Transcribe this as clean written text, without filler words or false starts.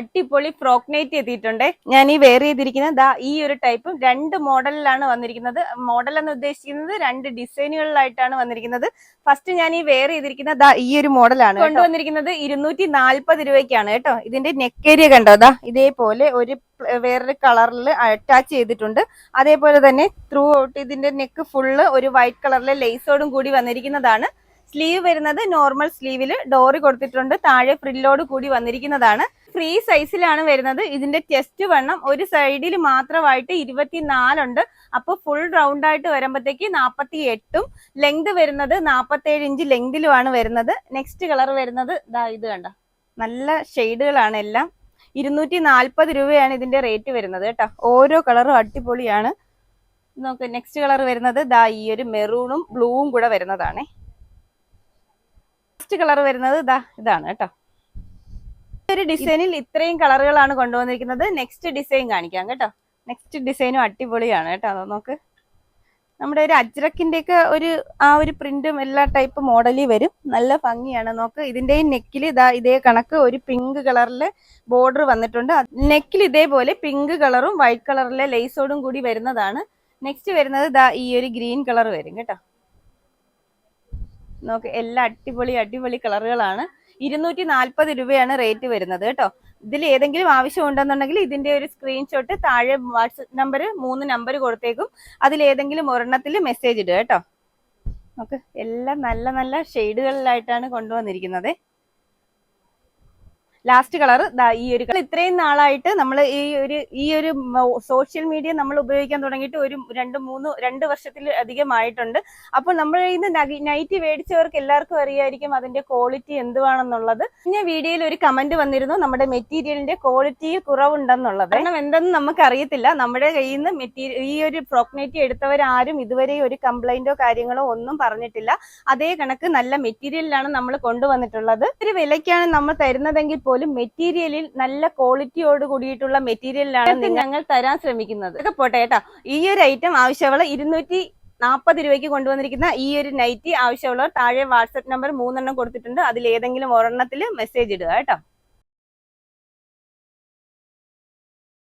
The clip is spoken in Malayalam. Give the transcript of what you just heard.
അടിപൊളി ഫ്രോക്ക് നൈറ്റ് എത്തിയിട്ടുണ്ട്. ഞാൻ ഈ വെയർ ചെയ്തിരിക്കുന്നത് ഈ ഒരു ടൈപ്പും 2 മോഡലിലാണ് വന്നിരിക്കുന്നത്. മോഡൽ എന്ന് ഉദ്ദേശിക്കുന്നത് 2 ഡിസൈനുകളിലായിട്ടാണ് വന്നിരിക്കുന്നത്. ഫസ്റ്റ് ഞാൻ ഈ വെയർ ചെയ്തിരിക്കുന്നത് ഈ ഒരു മോഡലാണ് കൊണ്ടുവന്നിരിക്കുന്നത്. 240 രൂപയ്ക്കാണ് കേട്ടോ. ഇതിന്റെ നെക്ക് ഏരിയ കണ്ടോ, ഇതേപോലെ ഒരു വേറൊരു കളറിൽ അറ്റാച്ച് ചെയ്തിട്ടുണ്ട്. അതേപോലെ തന്നെ ത്രൂ ഔട്ട് ഇതിന്റെ നെക്ക് ഫുള്ള് ഒരു വൈറ്റ് കളറിലെ ലേസോടും കൂടി വന്നിരിക്കുന്നതാണ്. സ്ലീവ് വരുന്നത് നോർമൽ സ്ലീവിൽ ഡോറി കൊടുത്തിട്ടുണ്ട്. താഴെ ഫ്രില്ലോട് കൂടി വന്നിരിക്കുന്നതാണ്. ഫ്രീ സൈസിലാണ് വരുന്നത്. ഇതിന്റെ ചെസ്റ്റ് വണ്ണം ഒരു സൈഡിൽ മാത്രമായിട്ട് 24 ഉണ്ട്. അപ്പൊ ഫുൾ റൗണ്ട് ആയിട്ട് വരുമ്പോഴത്തേക്ക് 48ഉം ലെങ്ത് വരുന്നത് 47 ഇഞ്ച് ലെങ്തിലുമാണ് വരുന്നത്. നെക്സ്റ്റ് കളർ വരുന്നത് ഇത് കണ്ട, നല്ല ഷെയ്ഡുകളാണ് എല്ലാം. 240 രൂപയാണ് ഇതിന്റെ റേറ്റ് വരുന്നത് കേട്ടോ. ഓരോ കളറും അടിപൊളിയാണ്. നോക്ക്, നെക്സ്റ്റ് കളർ വരുന്നത് ഈ ഒരു മെറൂണും ബ്ലൂവും കൂടെ വരുന്നതാണ്. നെക്സ്റ്റ് കളർ വരുന്നത് ഇതാണ് കേട്ടോ. ഒരു ഡിസൈനിൽ ഇത്രയും കളറുകളാണ് കൊണ്ടുവന്നിരിക്കുന്നത്. നെക്സ്റ്റ് ഡിസൈൻ കാണിക്കാം കേട്ടോ. നെക്സ്റ്റ് ഡിസൈനും അടിപൊളിയാണ് കേട്ടോ. അത് നോക്ക്, നമ്മുടെ ഒരു അജ്രക്കിന്റെ ഒക്കെ ഒരു പ്രിന്റും എല്ലാ ടൈപ്പ് മോഡലിൽ വരും. നല്ല ഭംഗിയാണ്. നോക്ക്, ഇതിന്റെ നെക്കിൽ ഇതേ കണക്ക് ഒരു പിങ്ക് കളറിലെ ബോർഡർ വന്നിട്ടുണ്ട്. നെക്കിൽ ഇതേപോലെ പിങ്ക് കളറും വൈറ്റ് കളറിലെ ലേസോടും കൂടി വരുന്നതാണ്. നെക്സ്റ്റ് വരുന്നത് ഈ ഒരു ഗ്രീൻ കളർ വരും കേട്ടോ. നോക്ക്, എല്ലാ അടിപൊളി കളറുകളാണ്. 240 രൂപയാണ് റേറ്റ് വരുന്നത് കേട്ടോ. ഇതിൽ ഏതെങ്കിലും ആവശ്യം ഉണ്ടെന്നുണ്ടെങ്കിൽ ഇതിന്റെ ഒരു സ്ക്രീൻഷോട്ട് താഴെ വാട്സപ്പ് നമ്പർ 3 നമ്പർ കൊടുത്തേക്കും. അതിൽ ഏതെങ്കിലും ഒരെണ്ണത്തിൽ മെസ്സേജ് ഇടുക കേട്ടോ. നോക്ക്, എല്ലാം നല്ല ഷെയ്ഡുകളിലായിട്ടാണ് കൊണ്ടുവന്നിരിക്കുന്നത്. ലാസ്റ്റ് കളർ ഈ ഒരു കളർ. ഇത്രയും നാളായിട്ട് നമ്മൾ ഈ ഒരു സോഷ്യൽ മീഡിയ നമ്മൾ ഉപയോഗിക്കാൻ തുടങ്ങിയിട്ട് ഒരു 2 വർഷത്തിൽ അധികമായിട്ടുണ്ട്. അപ്പോൾ നമ്മൾ ഇന്ന് നൈറ്റി മേടിച്ചവർക്ക് എല്ലാവർക്കും അറിയായിരിക്കും അതിന്റെ ക്വാളിറ്റി എന്തുവാണെന്നുള്ളത്. പിന്നെ വീഡിയോയിൽ ഒരു കമന്റ് വന്നിരുന്നു, നമ്മുടെ മെറ്റീരിയലിന്റെ ക്വാളിറ്റിയിൽ കുറവുണ്ടെന്നുള്ളത്. കാരണം എന്തെന്ന് നമുക്ക് അറിയത്തില്ല. നമ്മുടെ കയ്യിൽ നിന്ന് ഈ ഒരു ഫ്രോക്ക് നൈറ്റി എടുത്തവരാരും ഇതുവരെ ഒരു കംപ്ലൈന്റോ കാര്യങ്ങളോ ഒന്നും പറഞ്ഞിട്ടില്ല. അതേ കണക്ക് നല്ല മെറ്റീരിയലിലാണ് നമ്മൾ കൊണ്ടുവന്നിട്ടുള്ളത്. ഒരു വിലയ്ക്കാണ് നമ്മൾ തരുന്നതെങ്കിൽ പോലും മെറ്റീരിയലിൽ നല്ല ക്വാളിറ്റിയോട് കൂടിയിട്ടുള്ള മെറ്റീരിയലിലാണ് ഞങ്ങൾ തരാൻ ശ്രമിക്കുന്നത്. ഇതൊക്കെ പോട്ടെ കേട്ടോ. ഈ ഒരു ഐറ്റം ആവശ്യമുള്ള 240 രൂപയ്ക്ക് കൊണ്ടുവന്നിരിക്കുന്ന ഈ ഒരു നൈറ്റി ആവശ്യമുള്ളവർ താഴെ വാട്സപ്പ് നമ്പർ 3 കൊടുത്തിട്ടുണ്ട്. അതിൽ ഏതെങ്കിലും ഒരെണ്ണത്തിൽ മെസ്സേജ് ഇടുക കേട്ടോ.